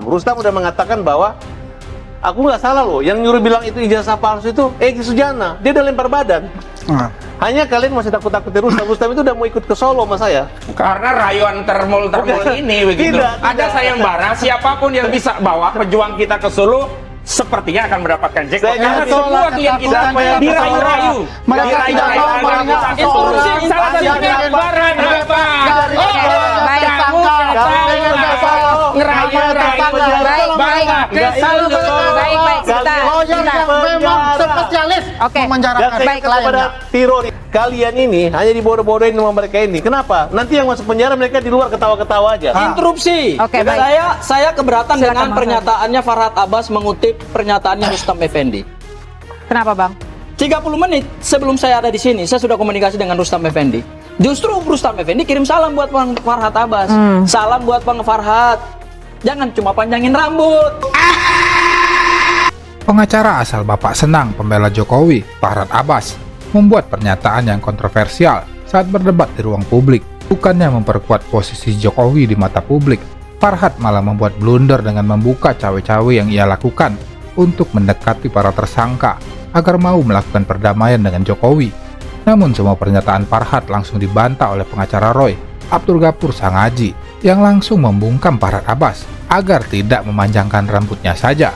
Rustam udah mengatakan bahwa aku nggak salah loh, yang nyuruh bilang itu ijazah palsu itu Egy Sujana, dia udah lempar badan. Hanya kalian masih takut-takutin Rustam. Rustam itu udah mau ikut ke Solo sama saya. Karena rayuan termul ini begitu. Ada sayembara, siapapun yang bisa bawa pejuang kita ke Solo sepertinya akan mendapatkan jackpot. Karena semua klien kita dirayu-rayu. Dirayu-rayu. Itu korupsi salah satu barat apa? Spesialis memenjarakan. Baik, kepada Tiro, kalian ini hanya dibodoh-bodohin sama mereka ini. Kenapa? Nanti yang masuk penjara mereka di luar ketawa-ketawa aja. Interupsi. Oke, baik. Saya keberatan Silakan, dengan Bang pernyataannya Farhad Abbas mengutip pernyataannya Rustam Effendi. Kenapa, Bang? 30 menit sebelum saya ada di sini, saya sudah komunikasi dengan Rustam Effendi. Justru Rustam Effendi kirim salam buat Bang Farhad Abbas. Salam buat Bang Farhad. Jangan cuma panjangin rambut. Pengacara asal Bapak Senang pembela Jokowi, Farhad Abbas, membuat pernyataan yang kontroversial saat berdebat di ruang publik. Bukannya memperkuat posisi Jokowi di mata publik, Farhad malah membuat blunder dengan membuka cawe-cawe yang ia lakukan untuk mendekati para tersangka agar mau melakukan perdamaian dengan Jokowi. Namun semua pernyataan Farhad langsung dibantah oleh pengacara Roy, Abdul Ghafur Sangaji, yang langsung membungkam Farhad Abbas agar tidak memanjangkan rambutnya saja.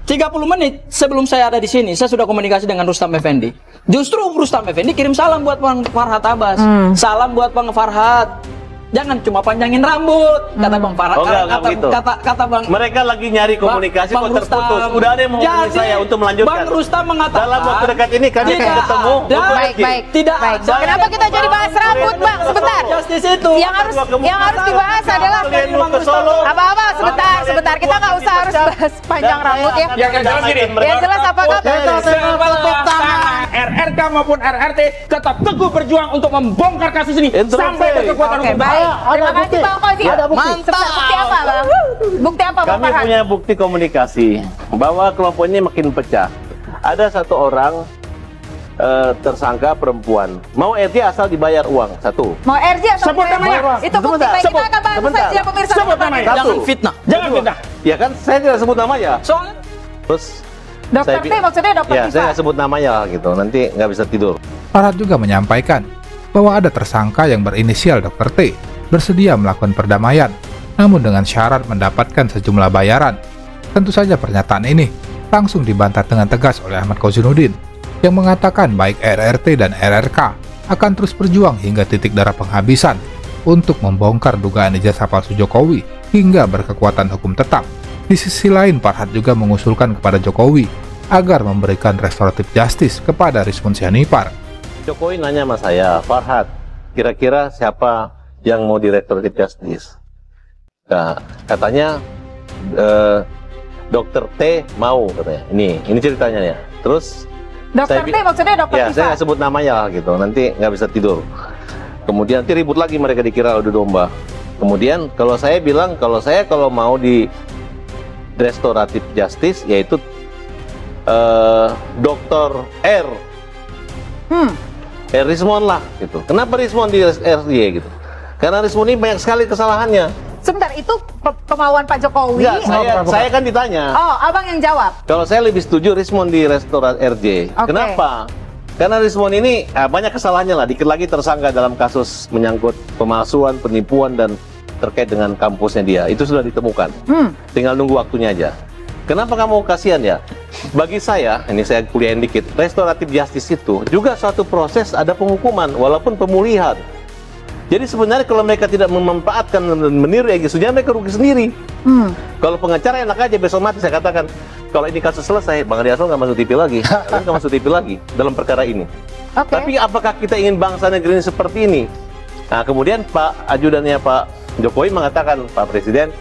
30 menit sebelum saya ada di sini, saya sudah komunikasi dengan Rustam Effendi. Justru Rustam Effendi kirim salam buat Bang Farhad Abbas. Salam buat Bang Farhad. Jangan cuma panjangin rambut, kata Bang Farhad. Kata Bang. Mereka lagi nyari komunikasi kok terputus. Udah ada yang menghubungi saya untuk melanjutkan. Bang Rustam mengatakan dalam waktu dekat ini kami akan ketemu. Baik. Tidak Baik. ada. Kenapa kita jadi bahas rambut, Bang? Sebentar. Justice itu. Yang harus dibahas adalah apa-apa. Sebentar. Kita nggak usah harus bahas panjang rambut ya. Yang jelas apakah RRK maupun RRT tetap teguh berjuang untuk membongkar kasus ini sampai ke kekuatan Oke, hukum. baik. Terima kasih Bang Fauzi. Mantap. Bukti apa, Bang? Bukti apa, Bang Kami Farhad? punya bukti komunikasi bahwa kelompok ini makin pecah. Ada satu orang tersangka perempuan mau RJ asal dibayar uang satu. Mau RJ atau Sebut namanya. Itu bukti. Baik, kita akan bahas saja pemirsa. Sebut namanya. Jangan fitnah. Jangan fitnah. Ya kan saya tidak sebut namanya. Soalnya Terus Dokter T maksudnya dokter ya, Tifa. saya nggak sebut namanya gitu. Nanti nggak bisa tidur. Farhad juga menyampaikan bahwa ada tersangka yang berinisial Dr. T bersedia melakukan perdamaian, namun dengan syarat mendapatkan sejumlah bayaran. Tentu saja pernyataan ini langsung dibantah dengan tegas oleh Ahmad Kozinuddin, yang mengatakan baik RRT dan RRK akan terus berjuang hingga titik darah penghabisan untuk membongkar dugaan ijazah palsu Jokowi hingga berkekuatan hukum tetap. Di sisi lain, Farhad juga mengusulkan kepada Jokowi agar memberikan restoratif justice kepada Rizwan Syahipar. Jokowi nanya sama saya, Farhad, kira-kira siapa yang mau di restoratif justice? Nah, katanya Dokter T mau katanya. Ini ceritanya ya. Terus Dokter T maksudnya dokter ya, Tifa. saya nggak sebut namanya lah gitu. Nanti nggak bisa tidur. Kemudian nanti ribut lagi mereka dikira adu domba. Kemudian kalau saya bilang kalau mau di restoratif justice yaitu Dokter R. Rizwan lah gitu. Kenapa Rizwan di RY gitu? Karena Rizwan ini banyak sekali kesalahannya. Sebentar, itu kemauan Pak Jokowi. Enggak, saya kan ditanya. Oh, Abang yang jawab. Kalau saya lebih setuju Rizwan di restoran RJ. Oke. Kenapa? Karena Rizwan ini banyak kesalahannya lah. Dikit lagi tersangka dalam kasus menyangkut pemalsuan, penipuan dan terkait dengan kampusnya dia. Itu sudah ditemukan. Tinggal nunggu waktunya aja. Kenapa kamu kasihan ya? Bagi saya, ini saya kuliahin dikit, restoratif justice itu juga suatu proses ada penghukuman walaupun pemulihan. Jadi sebenarnya kalau mereka tidak memanfaatkan dan meniru Egy Sujana, mereka rugi sendiri. Kalau pengacara enak aja besok mati saya katakan, kalau ini kasus selesai, Bang Adi Asmol nggak masuk TV lagi, nggak masuk TV lagi dalam perkara ini. Tapi apakah kita ingin bangsa negeri ini seperti ini? Nah kemudian Pak ajudannya Pak Jokowi mengatakan, Pak Presiden,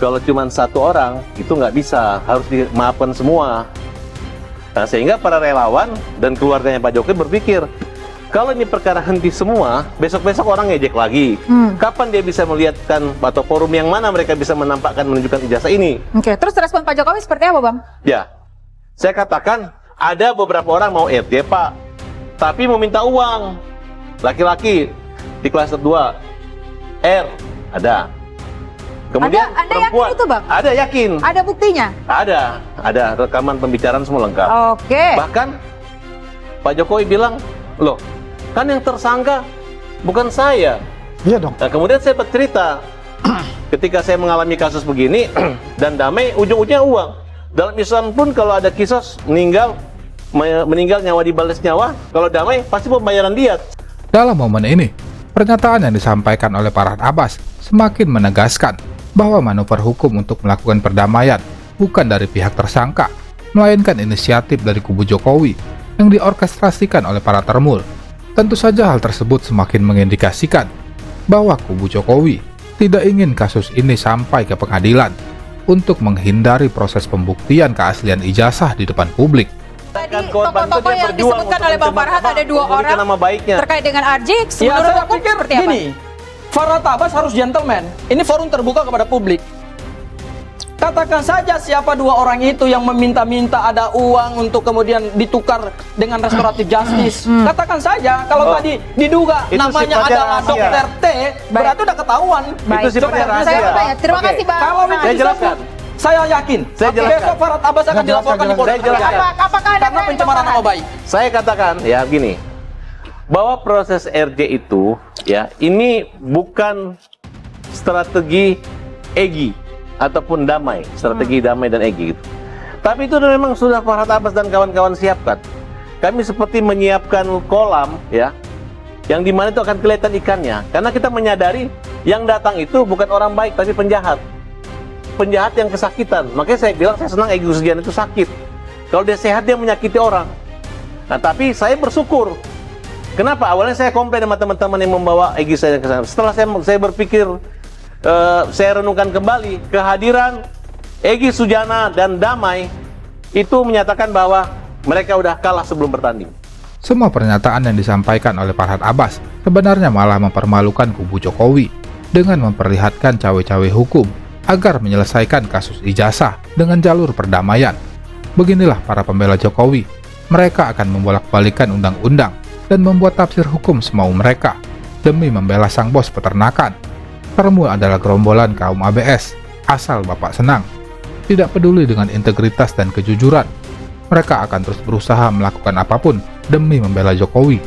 kalau cuma satu orang itu nggak bisa, harus dimaafkan semua. Nah sehingga para relawan dan keluarganya Pak Jokowi berpikir, kalau ini perkara henti semua, besok-besok orang ngejek lagi. Kapan dia bisa melihatkan atau forum yang mana mereka bisa menampakkan menunjukkan ijazah ini? Oke, terus respon Pak Jokowi seperti apa, Bang? Ya, saya katakan ada beberapa orang mau RT Pak, tapi mau minta uang. Laki-laki di kelas 2, R ada. Kemudian Anda yakin itu, Bang? Ada, yakin. Ada buktinya? Ada rekaman pembicaraan semua lengkap. Oke. Bahkan Pak Jokowi bilang, loh, kan yang tersangka bukan saya. Iya dong. Nah, kemudian saya bercerita, ketika saya mengalami kasus begini dan damai, ujung-ujungnya uang. Dalam Islam pun kalau ada kisos meninggal nyawa dibalas nyawa, kalau damai pasti pembayaran diat. Dalam momen ini, pernyataan yang disampaikan oleh Farhad Abbas semakin menegaskan bahwa manuver hukum untuk melakukan perdamaian bukan dari pihak tersangka, melainkan inisiatif dari kubu Jokowi yang diorkestrasikan oleh para termul. Tentu saja hal tersebut semakin mengindikasikan bahwa kubu Jokowi tidak ingin kasus ini sampai ke pengadilan untuk menghindari proses pembuktian keaslian ijazah di depan publik. Tadi tokoh-tokoh yang disebutkan oleh Bang Farhad ada 2 orang nama baiknya. terkait dengan Arji, Ya, menurut saya hukum pikir seperti apa? gini, Farhad Abbas harus gentleman. Ini forum terbuka kepada publik. Katakan saja siapa 2 orang itu yang meminta-minta ada uang untuk kemudian ditukar dengan restoratif justice. Katakan saja kalau tadi diduga Itu namanya sifatnya adalah rahasia. Dr. T, berarti udah ketahuan. Baik. Itu sifatnya Coba, rahasia. saya bertanya. Terima Oke. kasih, Bang. Kalau itu Saya jelaskan. saya yakin Saya jelaskan. besok Farhad Abbas akan dilaporkan di Polda Saya jelaskan. Metro Jaya Apakah ada karena pencemaran nama baik. Saya katakan ya gini, bahwa proses RJ itu ya ini bukan strategi Egy ataupun damai, strategi damai dan Egy gitu. Tapi itu memang sudah Farhad Abbas dan kawan-kawan siapkan. Kami seperti menyiapkan kolam ya, yang dimana itu akan kelihatan ikannya. Karena kita menyadari yang datang itu bukan orang baik tapi penjahat. Penjahat yang kesakitan. Makanya saya bilang saya senang Egy Sujana itu sakit. Kalau dia sehat dia menyakiti orang. Nah tapi saya bersyukur. Kenapa? Awalnya saya komplain sama teman-teman yang membawa Egy saya ke sana. Setelah saya berpikir, saya renungkan kembali kehadiran Egy Sujana dan Damai itu menyatakan bahwa mereka udah kalah sebelum bertanding. Semua pernyataan yang disampaikan oleh Farhad Abbas sebenarnya malah mempermalukan kubu Jokowi dengan memperlihatkan cawe-cawe hukum agar menyelesaikan kasus ijazah dengan jalur perdamaian. Beginilah para pembela Jokowi. Mereka akan membolak-balikan undang-undang dan membuat tafsir hukum semau mereka demi membela sang bos peternakan. Termul adalah gerombolan kaum ABS, asal Bapak senang. Tidak peduli dengan integritas dan kejujuran, mereka akan terus berusaha melakukan apapun demi membela Jokowi.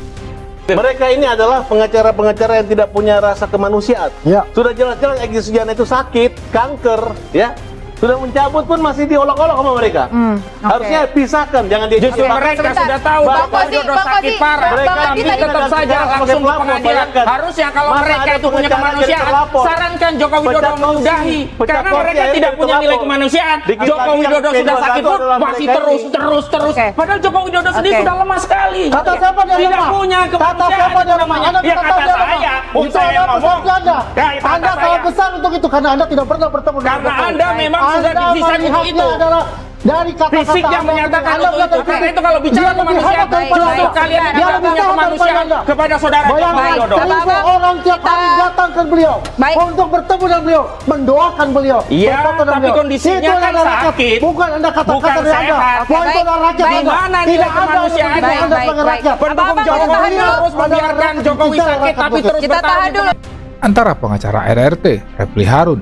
Mereka ini adalah pengacara-pengacara yang tidak punya rasa kemanusiaan. Ya. Sudah jelas-jelas Egy Sujana itu sakit, kanker, ya. Sudah mencabut pun masih diolok-olok sama mereka. oke. Harusnya pisahkan, jangan Justru dipisahkan. mereka Sebentar. sudah tahu Bang bahwa Kosi, Jodoh Bang sakit Kosi, parah, Bang tapi Kosi tadi tetap saja langsung ke pengadilan. Harusnya kalau Masa mereka ada itu punya pengacara kemanusiaan, jadi terlapor. sarankan Joko Widodo Pecat kursi, menyudahi. pecat Karena kursi, mereka akhirnya tidak punya nilai terlapor. kemanusiaan. Dikit Joko lagi yang Widodo sudah P21 sakit pun adalah masih mereka terus. Oke. Padahal Joko Widodo sendiri Oke. sudah lemah sekali. Kata siapa dia Tidak lemah? punya Kata kemanusiaan siapa dia lemah? namanya. Anda Ya kata kata dia lemah. saya. Itu Saya ada ngomong. persepsi Anda. Ya, itu kata Anda saya. salah besar untuk itu karena Anda tidak pernah bertemu dengan Karena Jokowi. Anda memang sudah Anda didesain untuk melihatnya itu. adalah dari kata-kata Fisik yang Anda, menyatakan Anda untuk itu. melihat Karena itu kalau bicara dia lebih kemanusiaan, hebat daripada baik, justru Anda. kalian Dia tidak lebih punya hebat kemanusiaan daripada Anda. kepada saudara Joko Bayangkan, Widodo. Baik, seribu orang tiap hari kita- datang ke beliau Baik. untuk bertemu dengan beliau, mendoakan beliau, Iya, berfoto dengan tapi beliau. kondisinya Itu kan adalah rakyat. sakit. Bukan Anda kata-kata Bukan dari Anda. sehat. Bahwa itu Baik, adalah rakyat baik. Anda. Mana nilai Tidak ada kemanusiaan? untuk Baik, Anda baik, sebagai baik. rakyat. Pendukung Abang-abang, Jokowi kita tahan dulu. terus membiarkan Jokowi Kita sakit tapi terus Kita tahan bertahan. dulu. Antara pengacara RRT, Refli Harun,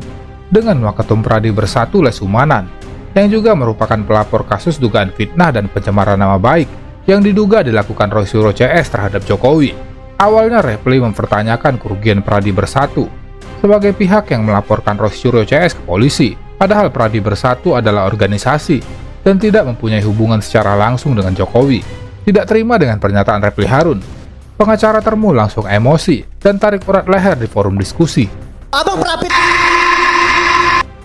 dengan Waketum Pradi Bersatu Lesumanan, yang juga merupakan pelapor kasus dugaan fitnah dan pencemaran nama baik yang diduga dilakukan Roy Suryo CS terhadap Jokowi. Awalnya Refli mempertanyakan kerugian Pradi Bersatu sebagai pihak yang melaporkan Roy Suryo CS ke polisi, padahal Pradi Bersatu adalah organisasi dan tidak mempunyai hubungan secara langsung dengan Jokowi. Tidak terima dengan pernyataan Refli Harun, pengacara Termul langsung emosi dan tarik urat leher di forum diskusi.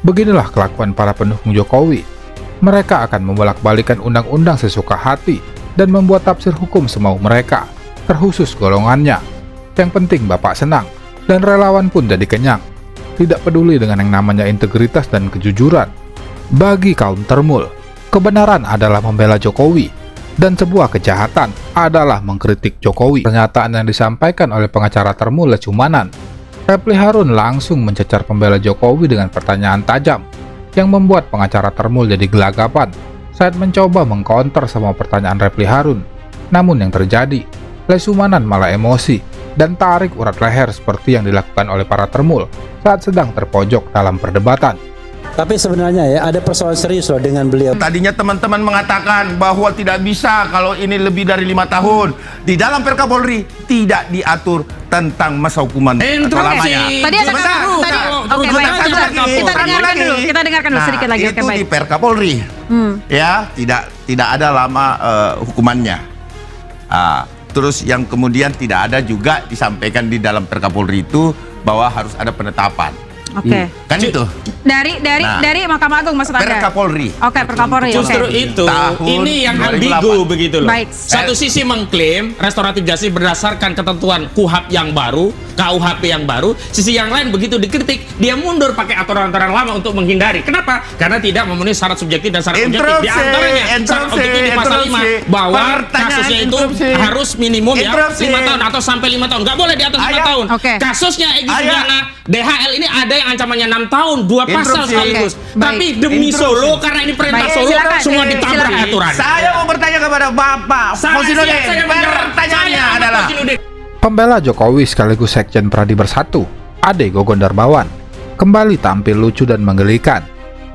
Beginilah kelakuan para pendukung Jokowi. Mereka akan membolak-balikan undang-undang sesuka hati dan membuat tafsir hukum semau mereka, terkhusus golongannya. Yang penting Bapak senang, dan relawan pun jadi kenyang. Tidak peduli dengan yang namanya integritas dan kejujuran. Bagi kaum Termul, kebenaran adalah membela Jokowi, dan sebuah kejahatan adalah mengkritik Jokowi. Pernyataan yang disampaikan oleh pengacara Termul Lecumanan, Refli Harun langsung mencecar pembela Jokowi dengan pertanyaan tajam yang membuat pengacara Termul jadi gelagapan saat mencoba mengcounter semua pertanyaan Refli Harun. Namun yang terjadi, Lesumanan malah emosi dan tarik urat leher seperti yang dilakukan oleh para termul saat sedang terpojok dalam perdebatan. Tapi sebenarnya ya ada persoalan serius loh dengan beliau. Tadinya teman-teman mengatakan bahwa tidak bisa kalau ini lebih dari 5 tahun. Di dalam Perka Polri tidak diatur tentang masa hukuman selamanya. Tadi ada oke, baik. Kita dengarkan dulu sedikit lagi. Oke, Itu baik. di Perka Polri. Ya, tidak ada lama hukumannya. Terus yang kemudian tidak ada juga disampaikan di dalam Perka Polri itu bahwa harus ada penetapan. Oke. Kan itu. Dari Mahkamah Agung maksud Anda? Perka Polri. Oke, Perka Polri. Justru itu, Tahun ini yang 2008. ambigu begitu loh. Baik. Satu sisi mengklaim restoratif justice berdasarkan ketentuan KUHP yang baru, KUHP yang baru. Sisi yang lain begitu dikritik, dia mundur pakai aturan-aturan lama untuk menghindari. Kenapa? Karena tidak memenuhi syarat subjektif dan syarat objektif. Di antaranya syarat objektif di pasal 5 bahwa kasusnya itu harus minimum ya 5 tahun atau sampai 5 tahun. Nggak boleh di atas 5 tahun. Oke. Kasusnya Egy Sujana, DHL ini ada yang ancamannya 6 tahun, 2 pasal sekaligus. Oke, baik. Tapi demi Solo, karena ini perintah Baik, Solo, silakan. semua ditabrak Silakan. aturan. Saya mau bertanya kepada Bapak Fauzinudin. Pertanyaannya adalah Pembela Jokowi sekaligus Sekjen Pradi Bersatu, Ade Gogon Darmawan, kembali tampil lucu dan menggelikan,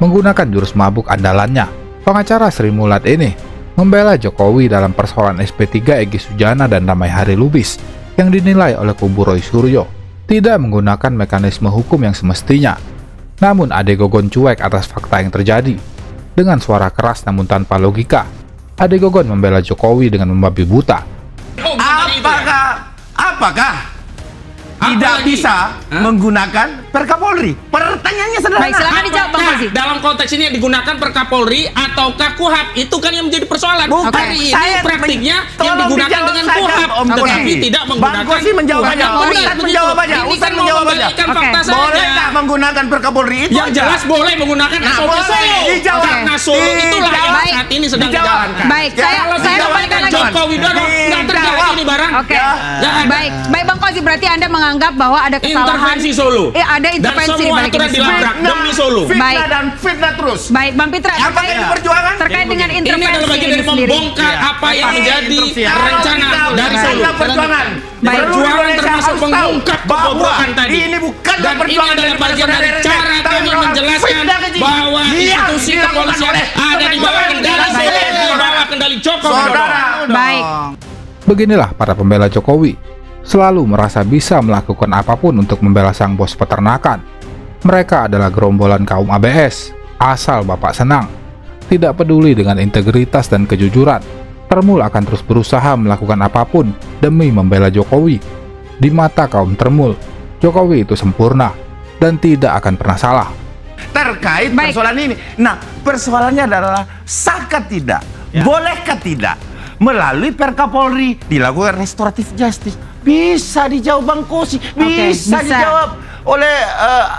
menggunakan jurus mabuk andalannya. Pengacara Sri Mulat ini membela Jokowi dalam persoalan SP3 Egy Sujana dan Damai Hari Lubis yang dinilai oleh kubu Roy Suryo tidak menggunakan mekanisme hukum yang semestinya. Namun Ade Gogon cuek atas fakta yang terjadi. Dengan suara keras namun tanpa logika, Ade Gogon membela Jokowi dengan membabi buta. Apakah tidak bisa menggunakan Perka Polri? Pertanyaannya sederhana. Baik, silakan dijawab Bang Fauzi. Dalam konteks ini yang digunakan Perka Polri ataukah KUHP, itu kan yang menjadi persoalan. Bukan, Hari ini saya praktiknya yang tolong digunakan dijawab dengan saja, KUHP, Om tetapi Kosi. tidak Bang menggunakan Kosi menjawab KUHP. aja. Yang benar, Ustaz begitu. menjawab aja. Ini Ustaz kan mau menjawab aja. membalikan Oke. fakta Boleh saja. nggak menggunakan Perka Polri itu? Yang jelas boleh menggunakan Nah, SOP boleh. Solo. Dijawab. Karena Solo itulah yang Baik. saat ini sedang Dijawab. dijalankan. Baik, Ya, saya kalau kembalikan lagi. Joko Widodo nggak terjadi ini barang. Oke. Ya. Baik, Bang Fauzi, berarti Anda menganggap bahwa ada kesalahan Intervensi Solo. ada intervensi Dan di semua balik aturan ini. dilabrak demi Solo. Baik. Fitnah dan fitnah terus. Baik, Bang Pitra, Apakah ini perjuangan? terkait dengan Ini intervensi adalah bagian dari sendiri. membongkar apa yang menjadi rencana dari Solo. Perjuangan. Baik. Perjuangan termasuk mengungkap kebobohan tadi. Ini bukan Dan ini perjuangan adalah daripada bagian dari saudara cara Rene. kami Tapi menjelaskan fitnah keji. bahwa institusi Dilakukan kepolisian oleh ada di bawah kendali Saudara. Solo, di bawah kendali Joko Widodo. Saudara. Baik. Beginilah para pembela Jokowi, selalu merasa bisa melakukan apapun untuk membela sang bos peternakan. Mereka adalah gerombolan kaum ABS, asal Bapak senang. Tidak peduli dengan integritas dan kejujuran, Termul akan terus berusaha melakukan apapun demi membela Jokowi. Di mata kaum Termul, Jokowi itu sempurna dan tidak akan pernah salah. Terkait Baik. persoalan ini. Nah, persoalannya adalah sahkah tidak? Bolehkah tidak? Melalui Perka Polri dilakukan restoratif justice. Bisa dijawab Bang Kosi. Bisa bisa. dijawab oleh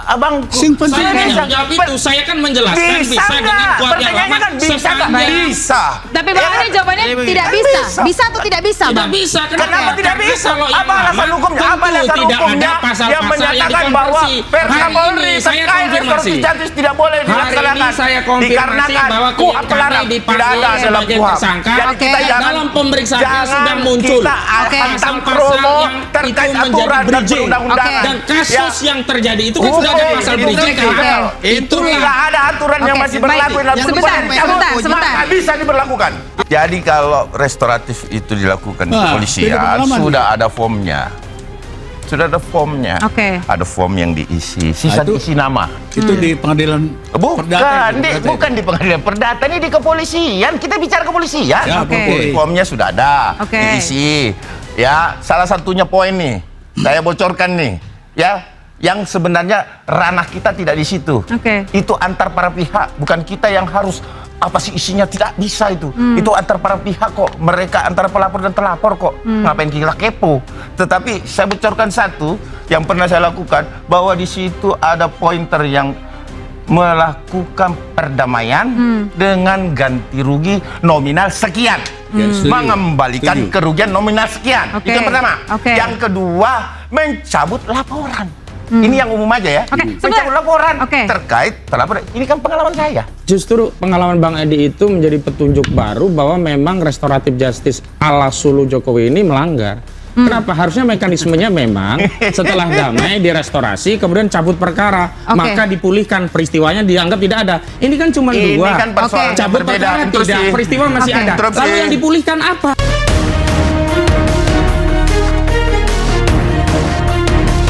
Abang Saya tidak menjawab itu, saya kan menjelaskan bisa dengan kuat yang lama bisa nggak? sepanjang. Bisa. Tapi Bang Ade jawabannya tidak bisa. Bisa atau tidak bisa, Tidak Bang? bisa. Kenapa tidak Karena bisa? kalau yang Apa alasan lama, hukumnya? Apa tentu alasan tidak hukumnya ada pasal-pasal yang menyatakan yang bahwa dikonversi. Perka Hari Polri ini saya terkait konfirmasi. restoratif justice tidak boleh Hari dilaksanakan? ini saya konfirmasi Dikarenakan bahwa KUHP kami melarang. Tidak dipanggil ada dalam sebagai KUHP. tersangka. Jadi Oke. kita jangan Dalam pemeriksaan jangan sudah muncul kita pasal-pasal promo yang terkait itu menjadi aturan dan bridging. perundang-undangan. Oke. Dan kasus yang terjadi itu kan sudah ada pasal Itu bridging kan? tidak. Itulah. Tidak ada aturan yang Oke, masih baik. berlaku dalam Sebentar. Nggak bisa diberlakukan. Jadi kalau restoratif itu dilakukan di kepolisian sudah ada formnya. Sudah ada formnya. Oke. Ada form yang diisi. Sisa diisi nama. Itu di pengadilan Bukan di pengadilan perdata, ini di kepolisian. Kita bicara kepolisian. Ya, Oke. Formnya sudah ada, Oke. diisi. Ya, salah satunya poin nih. Saya bocorkan nih, ya. Yang sebenarnya ranah kita tidak di situ. Oke. Itu antar para pihak, bukan kita yang harus apa sih isinya, tidak bisa itu. Itu antar para pihak kok. Mereka antara pelapor dan terlapor kok. Ngapain kita kepo? Tetapi saya bocorkan satu yang pernah saya lakukan, bahwa di situ ada pointer yang melakukan perdamaian dengan ganti rugi nominal sekian. Mengembalikan kerugian nominal sekian. Oke. Itu yang pertama. Oke. Yang kedua, mencabut laporan. Ini yang umum aja ya. Oke, Mencabut sebentar. laporan Oke. terkait terlapor. Ini kan pengalaman saya. Justru pengalaman Bang Edi itu menjadi petunjuk baru bahwa memang restoratif justice ala Sulu Jokowi ini melanggar. Kenapa? Harusnya mekanismenya memang setelah damai, direstorasi, kemudian cabut perkara, maka dipulihkan, peristiwanya dianggap tidak ada. Ini kan cuma Ini dua. kan persoalan Cabut berbeda. perkara tidak, peristiwa masih ada. Interupsi. Lalu yang dipulihkan apa?